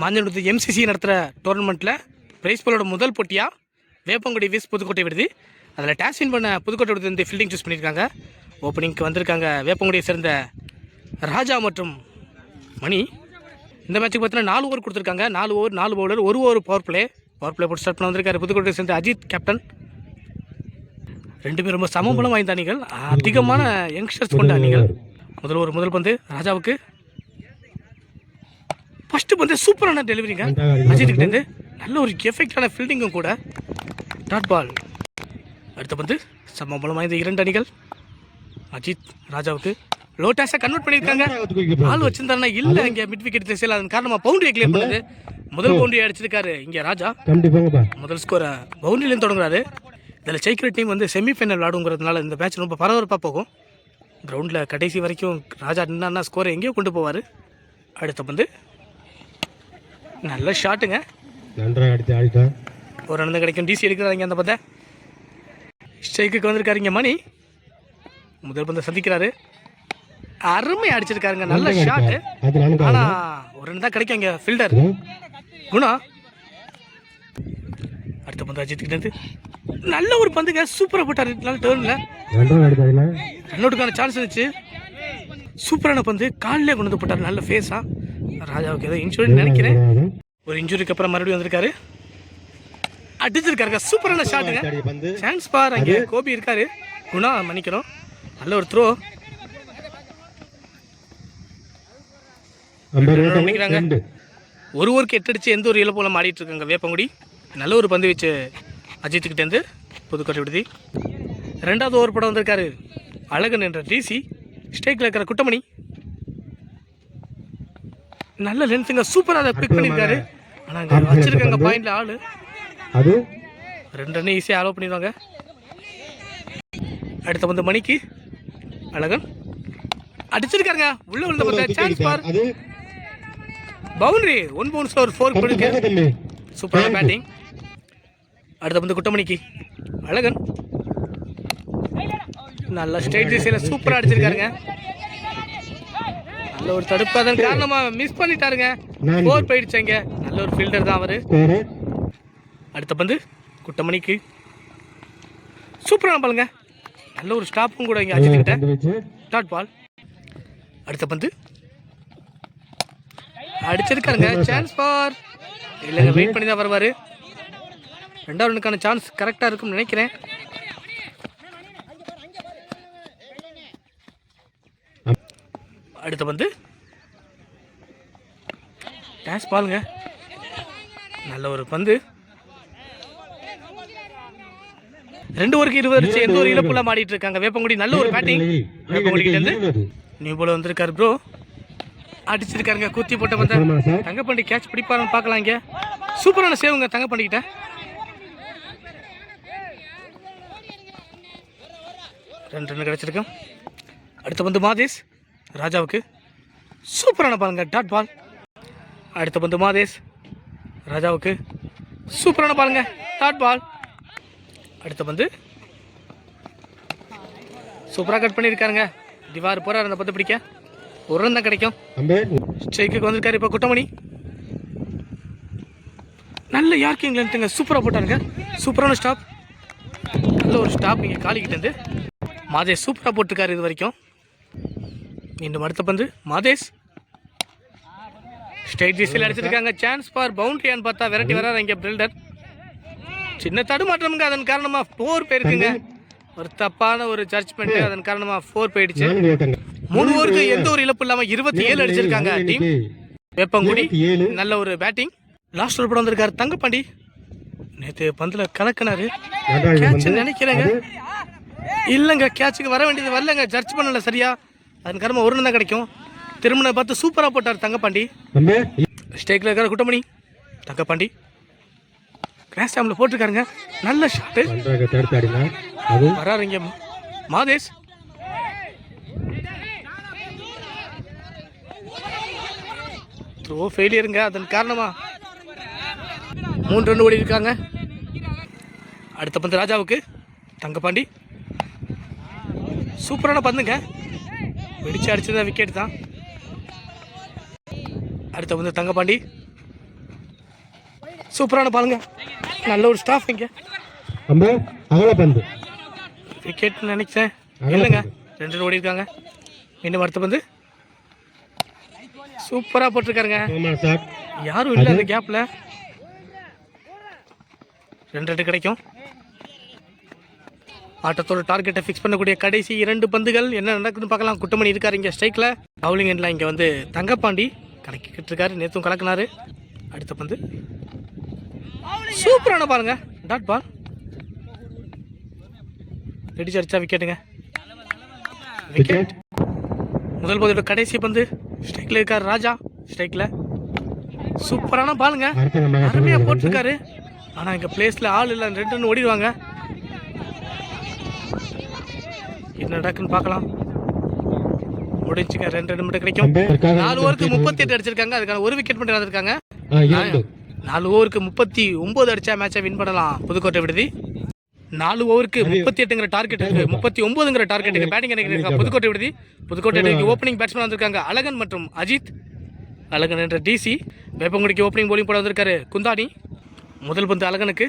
மாஞ்சனூர் MCC நடத்துகிற டோர்னமெண்ட்டில் price போலோட முதல் போட்டியாக வேப்பங்குடி வீஸ் புதுக்கோட்டை விடுது. அதில் டேஸ் வின் பண்ண புதுக்கோட்டை விடுது வந்து ஃபீல்டிங் சூஸ் பண்ணியிருக்காங்க. ஓப்பனிங்க்கு வந்திருக்காங்க வேப்பங்குடியை சேர்ந்த ராஜா மற்றும் மணி. இந்த மேட்சுக்கு பார்த்தீங்கன்னா 4 ஓவர் கொடுத்துருக்காங்க. 4 over 4 bowler, 1 over power play போட்டு ஸ்டார்ட் பண்ண வந்திருக்காரு புதுக்கோட்டை சேர்ந்த அஜித் கேப்டன். 2 பேரும் ரொம்ப சமபலம் வாய்ந்த அணிகள், அதிகமான யங்ஸ்டர்ஸ் கொண்ட அணிகள். முதல் பந்து ராஜாவுக்கு. ஃபஸ்ட்டு பந்து சூப்பரான டெலிவரிங்க அஜித்துக்கிட்டேருந்து, நல்ல ஒரு எஃபெக்டான ஃபீல்டிங்கும் கூட. Dot ball. அடுத்த பந்து சமபலம் வாய்ந்த 2 அணிகள். அஜித் ராஜாவுக்கு லோட்டாஸை கன்வெர்ட் பண்ணியிருக்காங்க. ஆள் வச்சிருந்தாருன்னா இல்லை இங்கே மிட் விக்கெட் திசையில், அதன் காரணமாக பவுண்டரியை கிளியர் பண்ணுது. முதல் பவுண்டரி அடிச்சிருக்காரு இங்கே ராஜா. முதல் ஸ்கோரை பவுண்டரியிலேருந்து தொடங்குறாரு. இதில் ஜெயிக்கிற டீம் வந்து செமிஃபைனல் விளாடுங்கிறதுனால இந்த மேட்ச் ரொம்ப பரபரப்பாக போகும். கிரவுண்டில் கடைசி வரைக்கும் ராஜா நின்னா ஸ்கோரை எங்கேயோ கொண்டு போவார். அடுத்த பந்து நல்ல ஷாட்டுங்க, ஒரு ரன் கிடைக்கும். டிசி எடுக்கிறாங்க அந்த பந்தை. ஸ்ட்ரைக்குக்கு வந்திருக்காரு இங்கே மணி. முதல் பந்தை சந்திக்கிறாரு, அருமையாக அடிச்சிருக்காருங்க, நல்ல ஷாட்டு. ஆனால் ஒரு ரன் தான் கிடைக்கும் இங்கே ஃபீல்டர் குணா. அடுத்த பந்து அஜித்துக்கிட்டேருந்து நல்ல ஒரு பந்துங்க, சூப்பராக போட்டார். நல்ல டேர்னில் ரன் அவுட்டுக்கான சான்ஸ் இருந்துச்சு. சூப்பரான பந்து காலிலே கொண்டு வந்து போட்டார், நல்ல ஃபேஸாக. ராஜாவுக்கு ஏதோ இன்ஜுரி நினைக்கிறேன். ஒரு இன்ஜுரிக்கு அப்புறம் மறுபடியும் வந்திருக்காரு, அடிச்சிருக்காருங்க, சூப்பரான ஷாட்டுங்க. சான்ஸ் பார், அங்கே கோபி இருக்காரு, குணா மன்னிக்கிறோம். நல்ல ஒரு த்ரோ பண்ணிக்கிறாங்க. ஒரு ஓவருக்கு 8 அடிச்சு எந்த ஒரு இழப்போலம் ஆடிட்டு இருக்காங்க வேப்பங்குடி. நல்ல ஒரு பந்து வச்சு அஜித்துக்கிட்டேருந்து புதுக்கோட்டை விடுதி. 2வது ஓவர் படம் வந்திருக்காரு அழகன் என்ற டிசி. ஸ்டேக்கில் இருக்கிற குட்டமணி நல்ல லென்ஸுங்க, சூப்பராக அதை பிக் பண்ணியிருக்காரு. ஆனால் அங்கே வச்சிருக்காங்க பாயிண்டில் ஆள், அது 2 ரன் ஈஸியாக அலோவ் பண்ணிடுவாங்க. அடுத்த வந்து மணிக்கு அழகன் அடிச்சிருக்காருங்க, உள்ள விழுந்த பார்த்தா சான்ஸ் பார், பவுண்டரி. 1 பவுன்ஸில் ஒரு 4 போயிருக்கு, சூப்பரான பேட்டிங். அடுத்த வந்து குட்டமணிக்கு அழகன் நல்ல ஸ்ட்ரைட் திசையில் சூப்பராக அடிச்சிருக்காருங்க. நல்ல ஒரு தடுப்பு, அதன் காரணமாக மிஸ் பண்ணிட்டாருங்க, 4 போயிடுச்சாங்க. நல்ல ஒரு ஃபீல்டர் தான் அவர். அடுத்த பந்து குட்டமணிக்கு சூப்பரான பாலுங்க, நல்ல ஒரு ஸ்டாப்பும் கூட இங்கே அடிச்சுக்கிட்ட. Dot ball. அடுத்த பந்து அடிச்சிருக்காருங்க, சான்ஸ் ஃபார் இல்லைங்க, வெயிட் பண்ணி தான் வருவார். 2வது ரனுக்கான சான்ஸ் கரெக்டாக இருக்கும்னு நினைக்கிறேன். அடுத்த பந்து டேஸ் பாலுங்க, நல்ல ஒரு பந்து. 2 ஓவருக்கு 20 அடிச்சு எந்த ஒரு இழப்புல மாடிட்டு இருக்காங்க வேப்பங்குடி. நல்ல ஒரு பேட்டிங் வேப்பங்குடிக்கிட்டேருந்து. நியூ போல வந்திருக்காரு ப்ரோ, அடிச்சிருக்காருங்க, குத்தி போட்ட பந்த. தங்கப்பண்டி கேட்ச் பிடிப்பாருன்னு பார்க்கலாம். இங்கே சூப்பரான சேவுங்க தங்கப்பண்டிக்கிட்ட. 2 ரன் கிடச்சிருக்கோம். அடுத்த பந்து மாதேஷ் ராஜாவுக்கு சூப்பரான பாலுங்க, டாட் பால். அடுத்த பந்து மாதேஷ் ராஜாவுக்கு சூப்பரான பாலுங்க, டாட் பால். அடுத்த பந்து சூப்பராக கட் பண்ணியிருக்காருங்க, திவார் போகிறார் அந்த பந்து பிடிக்க. 1 ரன் தான் கிடைக்கும். ஸ்ட்ரைக்குக்கு வந்திருக்காரு இப்போ குட்டமணி. நல்ல யார்க்கிங் லென்த்துங்க, சூப்பராக போட்டாருங்க, சூப்பரான ஸ்டாப். நல்ல ஒரு ஸ்டாப் இங்கே காலிக்கிட்டேருந்து. மாதேஷ் சூப்பராக போட்டிருக்காரு இது வரைக்கும். மீண்டும் அடுத்த பந்து மாதேஷ் ஸ்ட்ரைட் திசையில் அடிச்சிருக்காங்க, சான்ஸ் ஃபார் பவுண்டரியான்னு பார்த்தா விரட்டி வராது இங்கே பில்டர். சின்ன தடுமாற்றமுங்க, அதன் காரணமாக 4 போயிருக்குங்க. ஒரு தப்பான ஒரு ஜட்ஜ்மெண்ட், அதன் காரணமாக 4 போயிடுச்சு. 3 ஓவருக்கு எந்த ஒரு இழப்பு இல்லாமல் 27 அடிச்சிருக்காங்க டீம் வேப்பங்குடி. நல்ல ஒரு பேட்டிங். லாஸ்ட் ஒரு படம் வந்திருக்காரு தங்கப்பாண்டி. நேற்று பந்தில் கலக்கினாரு, கேட்ச் நினைக்கிறேங்க. இல்லைங்க, கேட்சுக்கு வர வேண்டியது வரலங்க, ஜட்ஜ் பண்ணல சரியா, அதன் காரணமாக 1 ரன் தான் கிடைக்கும். திருமணம் பார்த்து சூப்பராக போட்டார் தங்கப்பாண்டி. ஸ்டேக்கில் இருக்கிற குட்டமணி தங்கப்பாண்டி கிராஸ் டைமில் போட்டிருக்காருங்க, நல்ல ஷாட்டு. வராருங்க மாதேஷ். த்ரோ ஃபெயிலியருங்க, அதன் காரணமாக 3 ரன் ஓடி இருக்காங்க. அடுத்த பந்து ராஜாவுக்கு தங்கப்பாண்டி சூப்பரான பந்துங்க, வெடிச்சு அடிச்சதா விக்கெட் தான். அடுத்த வந்து தங்கப்பாண்டி சூப்பரான பாருங்க, நல்ல ஒரு ஸ்டாஃப் இங்கே. விக்கெட் நினைச்சேன், இல்லைங்க 2 ஓடி இருக்காங்க. மீண்டும் அடுத்த பந்து சூப்பராக போட்டிருக்காருங்க, யாரும் இல்லை அந்த கேப்பில். 2 ரன் கிடைக்கும். ஆட்டத்தோட டார்கெட்டை ஃபிக்ஸ் பண்ணக்கூடிய கடைசி 2 பந்துகள் என்ன நடக்குதுன்னு பார்க்கலாம். குட்டமணி இருக்காரு இங்கே ஸ்ட்ரைக்கில். பவுலிங் எண்டில் இங்கே வந்து தங்கப்பாண்டி கலக்கிக்கிட்டு இருக்காரு, நேற்றும் கலக்கினாரு. அடுத்த பந்து சூப்பரான பாருங்க, டாட் பால். ரெடி அடிச்சா விக்கெட்டுங்க, விக்கெட். முதல் பந்தோட கடைசி பந்து ஸ்ட்ரைக்கில் இருக்காரு ராஜா, ஸ்ட்ரைக்கில். சூப்பரான பாலுங்க, அருமையாக போட்டிருக்காரு. ஆனால் இங்கே பிளேஸில் ஆள் இல்லை, 2 ரன் ஓடிடுவாங்க. என்ன நடக்குன்னு பார்க்கலாம். முடிஞ்சுங்க, 2 ரன் மட்டும் கிடைக்கும். 4 ஓவருக்கு 38 அடிச்சிருக்காங்க, அதுக்கான 1 விக்கெட் மட்டும் இருந்திருக்காங்க. 4 ஓவருக்கு 39 அடிச்சா மேட்சை வின் பண்ணலாம் புதுக்கோட்டை விடுதி. 4 ஓவருக்கு 38ங்கிற டார்கெட் இருக்கு, 39ங்கிற டார்கெட் இருக்கு. பேட்டிங் நினைக்கிறாங்க புதுக்கோட்டை விடுதி. புதுக்கோட்டை ஓப்பனிங் பேட்ஸ்மேன் வந்திருக்காங்க அழகன் மற்றும் அஜித். அழகன் என்ற டிசி. வேப்பங்குடிக்கு ஓப்பனிங் போலிங் போட வந்திருக்காரு குந்தாடி. முதல் பந்து அழகனுக்கு,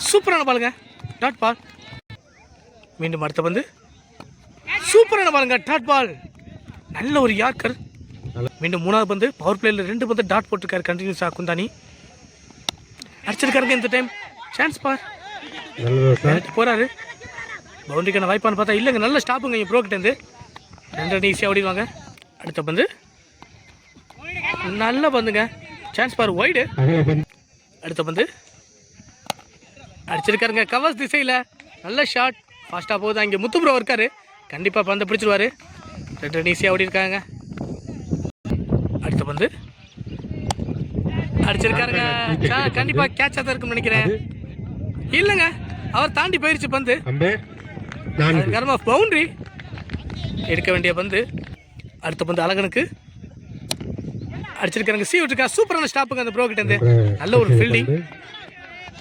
சூப்பரான பாலுங்க, டாட் பால். மீண்டும் அடுத்த பந்து சூப்பரான பாலுங்க, டாட் பால். நல்ல ஒரு யார்க்கர். மீண்டும் 3வது பந்து பவர் பிளேயில் 2 பந்து டாட் போட்டிருக்காரு கண்டினியூஸாக குந்தானி. அடிச்சிருக்காருங்க இந்த டைம், சான்ஸ் பார் போறாரு. பவுண்டரிக்கான வாய்ப்பான்னு பார்த்தா இல்லைங்க, நல்ல ஸ்டாப்புங்க இங்கே ப்ரோக்கிட்டேருந்து. 2 ரன் ஈஸியாக ஓடிடுவாங்க. அடுத்த பந்து நல்ல பந்துங்க, சான்ஸ் பார் வைடு. அடுத்த பந்து அடிச்சிருக்காருங்க கவர்ஸ் திசையில், நல்ல ஷாட், ஃபாஸ்ட்டாக போகுது. அங்கே முத்துப்ரோ இருக்காரு, கண்டிப்பாக பந்தை பிடிச்சிருவாரு. 2 ரன் ஈஸியாக ஓடி இருக்காங்க. அடுத்த பந்து அடிச்சிருக்காருங்க, கண்டிப்பாக கேட்சாக தான் இருக்குன்னு நினைக்கிறேன். இல்லைங்க, அவர் தாண்டி போயிருச்சு பந்து, பவுண்டரி எடுக்க வேண்டிய பந்து. அடுத்த பந்து அழகனுக்கு அடிச்சிருக்காருங்க, சி விட்டுருக்கா. சூப்பரான ஸ்டாப்புங்க அந்த ப்ரோ கிட்டேருந்து, நல்ல ஒரு ஃபீல்டிங்.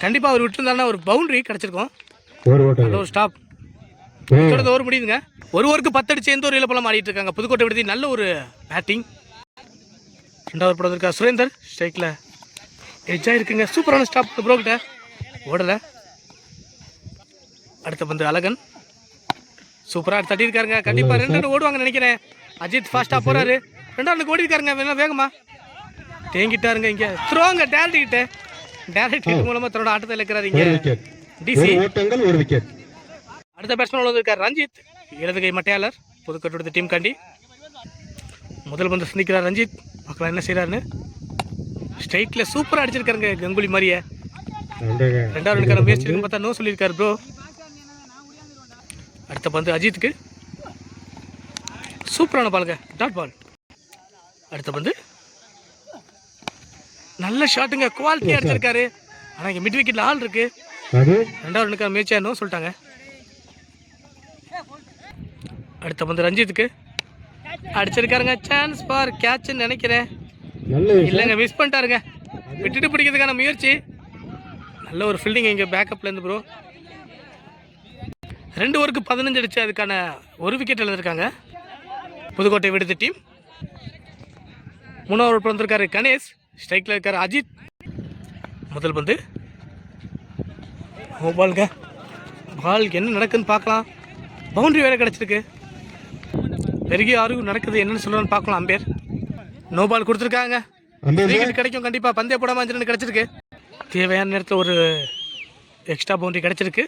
கண்டிப்பாக அவர் விட்டுருந்தாருன்னா ஒரு பவுண்டரி கிடச்சிருக்கும். நல்ல ஒரு ஸ்டாப். தொடர்ந்து ஓவர் முடியுதுங்க. 1 ஓவருக்கு 10 அடிச்சு எந்த ஒரு இழப்பெல்லாம் ஆடிட்டு இருக்காங்க புதுக்கோட்டை விடுதி. நல்ல ஒரு பேட்டிங். 2வது படம் இருக்கா சுரேந்தர், ஸ்ட்ரைக்கில் எட்ஜாக இருக்குங்க. சூப்பரான ஸ்டாப் ப்ரோ கிட்ட, ஓடலை. அடுத்த பந்து அழகன் சூப்பராக தட்டியிருக்காருங்க, கண்டிப்பாக 2 ரன் ஓடுவாங்கன்னு நினைக்கிறேன். அஜித் ஃபாஸ்ட்டாக போகிறாரு, 2 ரன் ஓடி இருக்காருங்க. வேகமா தேங்கிட்டாருங்க. இங்கே த்ரோங்க டேரக்ட் ஹிட், டேரக்ட் ஹிட் மூலமாக தன்னோட ஆட்டத்தை இழக்கிறாரு இங்கே டிசி. அடுத்த பேட்ஸ்மேன் வந்திருக்கார் ரஞ்சித், இடது கை மட்டையாளர் புதுக்கோட்டை டீம் காண்டி. முதல் பந்து சந்திக்கிறார் ரஞ்சித், பார்க்கலாம் என்ன செய்கிறாருன்னு. ஸ்ட்ரைட்டில் சூப்பராக அடிச்சிருக்காருங்க கங்குலி மாதிரியே. 2வது ரனுக்கான முயற்சி இருக்குன்னு பார்த்தா நோ சொல்லியிருக்காரு ப்ரோ. அடுத்த பந்து அஜித்துக்கு, சூப்பரான பாலுங்க, டாட் பால். அடுத்த பந்து நல்ல ஷாட்டுங்க, குவாலிட்டியாக அடிச்சிருக்காரு. ஆனால் இங்கே மிட் விக்கெட்டில் ஆள் இருக்கு. 2வது ரனுக்கான முயற்சியாக நோ சொல்லிட்டாங்க. அடுத்த பந்து ரஞ்சித்துக்கு அடிச்சிருக்காருங்க, சான்ஸ் பார் கேட்ச்ன்னு நினைக்கிறேன். இல்லைங்க, மிஸ் பண்ணிட்டாருங்க. விட்டுட்டு பிடிக்கிறதுக்கான முயற்சி, நல்ல ஒரு ஃபீல்டிங் இங்கே பேக்கப்லேருந்து ப்ரோ. 2 ஓவருக்கு 15 அடிச்சு அதுக்கான 1 விக்கெட் எழுதிருக்காங்க புதுக்கோட்டை விடுதி டீம். 3வது ஓவர் வந்திருக்காரு கணேஷ், ஸ்ட்ரைக்கில் இருக்காரு அஜித். முதல் பந்து பாலுங்க, பால் என்ன நடக்குதுன்னு பார்க்கலாம். பவுண்டரி வேறு கிடச்சிருக்கு. பெருகி ஆறு நடக்குது, என்னன்னு சொல்லுவான்னு பார்க்கலாம். அம்பேர் நோ பால் கொடுத்துருக்காங்க, விக்கெட் கிடைக்கும் கண்டிப்பாக. பந்தய போடாமல் 5 ரன் கிடச்சிருக்கு. தேவையான நேரத்தில் ஒரு எக்ஸ்ட்ரா பவுண்டரி கிடச்சிருக்கு.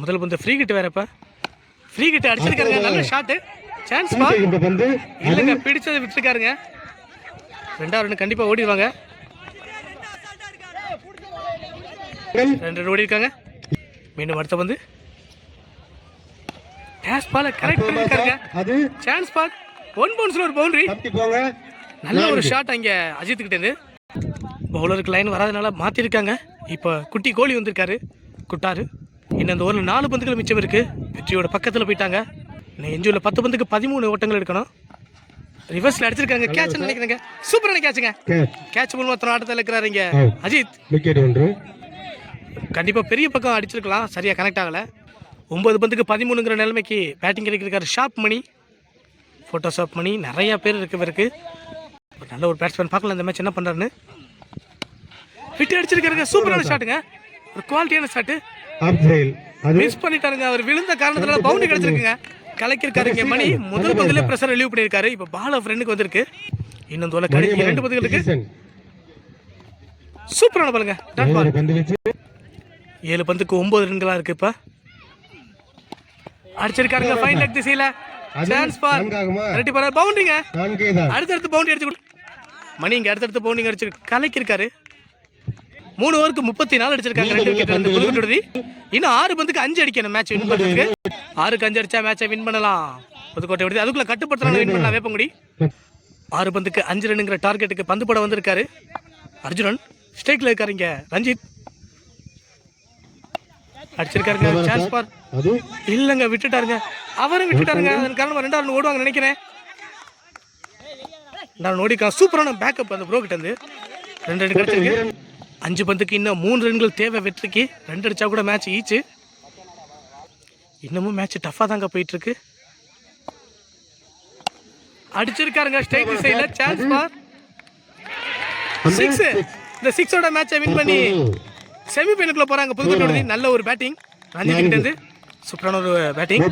முதல் பந்து ஃப்ரீ கிட் வேறப்ப, ஃப்ரீ கிட் அடிச்சிருக்காருங்க, நல்ல ஷாட்டு, சான்ஸ் பால். இல்லைங்க, பிடிச்சதை விட்டுருக்காருங்க. 2வது ரன் கண்டிப்பாக ஓடிடுவாங்க. 2 ரன் ஓடி இருக்காங்க. மீண்டும் அடுத்த பந்து கேஷ் பால் கரெக்ட் பண்ணிருக்காருங்க, சான்ஸ் பால். 1 பவுன்ஸ்ல ஒரு பவுண்டரி, நல்ல ஒரு ஷாட் அங்கே அஜித் கிட்டேருந்து. பவுலருக்கு லைன் வராதனால மாற்றிருக்காங்க. இப்போ குட்டி கோலி வந்திருக்காரு குட்டாரு. இன்னும் அந்த ஓவரில் 4 பந்துகள் மிச்சம் இருக்கு. வெற்றியோட பக்கத்தில் போயிட்டாங்க. இன்னும் எஞ்சுள்ள 10 பந்துக்கு 13 ஓட்டங்கள் எடுக்கணும். ரிவர்ஸில் அடிச்சிருக்காங்க, கேட்ச் நினைக்கிறேங்க. சூப்பரான கேட்சுங்க, கேட்ச் மூலமாக ஆட்டத்தில் இருக்கிறாரு இங்கே அஜித். கண்டிப்பாக பெரிய பக்கம் அடிச்சிருக்கலாம், சரியாக கனெக்ட் ஆகலை. 9 பந்துக்கு 13ங்கிற நிலைமைக்கு பேட்டிங் கிடைக்கிறாரு ஷாப் மணி, ஃபோட்டோஷாப் மணி. நிறையா பேர் இருக்கு. நல்ல ஒரு பேட்ஸ்மேன், பார்க்கலாம் இந்த மேட்ச் என்ன பண்ணுறாருன்னு. விட்டு அடிச்சிருக்காருங்க. சூப்பரான ஷாட்டுங்க, ஒரு குவாலிட்டியான ஷாட்டு. மிஸ் பண்ணிட்டாருங்க. அவர் விழுந்த காரணத்தினால பவுண்டரி கிடைச்சிருக்குங்க. கலக்கிருக்காருங்க மணி. முதல் பந்திலே பிரஷர் ரிலீவ் பண்ணியிருக்காரு. இப்போ பால் ஃப்ரெண்டுக்கு வந்திருக்கு. இன்னும் தோல கடைசி 2 பந்துகளுக்கு சூப்பரான பாலுங்க. 7 பந்துக்கு 9 ரன்களா இருக்கு. இப்ப அடிச்சிருக்காருங்க ஃபைன் லெக் திசையில. சான்ஸ் ஃபார் ரெட்டி பார் பவுண்டரிங்க. அடுத்தடுத்து பவுண்டரி அடிச்சு மணி இங்க அடுத்தடுத்து பவுண்டரிங் அடிச்சு கலக்கிருக்காரு. 3 ஓவருக்கு 34 அடிச்சிருக்காங்க. 2 விக்கெட் வந்து புதுக்கோட்டை. இன்னும் 6 பந்துக்கு 5 அடிக்கணும் மேட்ச் வின் பண்றதுக்கு. 6க்கு 5 அடிச்சா மேட்சை வின் பண்ணலாம் புதுக்கோட்டை விடுதி. அதுக்குள்ள கட்டுப்படுத்தலாம் வின் பண்ணலாம் வேப்பங்குடி. 6 பந்துக்கு 5 ரன்னுங்கிற டார்கெட்டுக்கு பந்து போட வந்திருக்காரு அர்ஜுனன். ஸ்ட்ரைக்ல இருக்காரு இங்க ரஞ்சித். அடிச்சிருக்காருங்க. சான்ஸ் பார் இல்லங்க, விட்டுட்டாருங்க. அவரும் விட்டுட்டாருங்க. அதன் காரணமா 2 ரன் ஓடுவாங்க நினைக்கிறேன். 2 ரன் ஓடிக்கா. சூப்பரான பேக்கப் அந்த ப்ரோ கிட்ட இருந்து 2 ரன் கிடைச்சிருக்கு. 5 பந்துக்கு இன்னும் 3 ரன்கள் தேவை வெற்றிக்கு. 2 அடிச்சா கூட மேட்ச் ஈச்சு. இன்னமும் மேட்ச் டஃபா தாங்க போயிட்டு இருக்கு. அடிச்சிருக்காருங்க ஸ்ட்ரைக் திசையில. சான்ஸ் பார் 6. இந்த 6ஓட மேட்சை வின் பண்ணி செமி ஃபைனலுக்குள்ள போறாங்க புதுக்கோட்டை. நல்ல ஒரு பேட்டிங் ரஞ்சித் கிட்ட இருந்து. சூப்பரான ஒரு பேட்டிங்.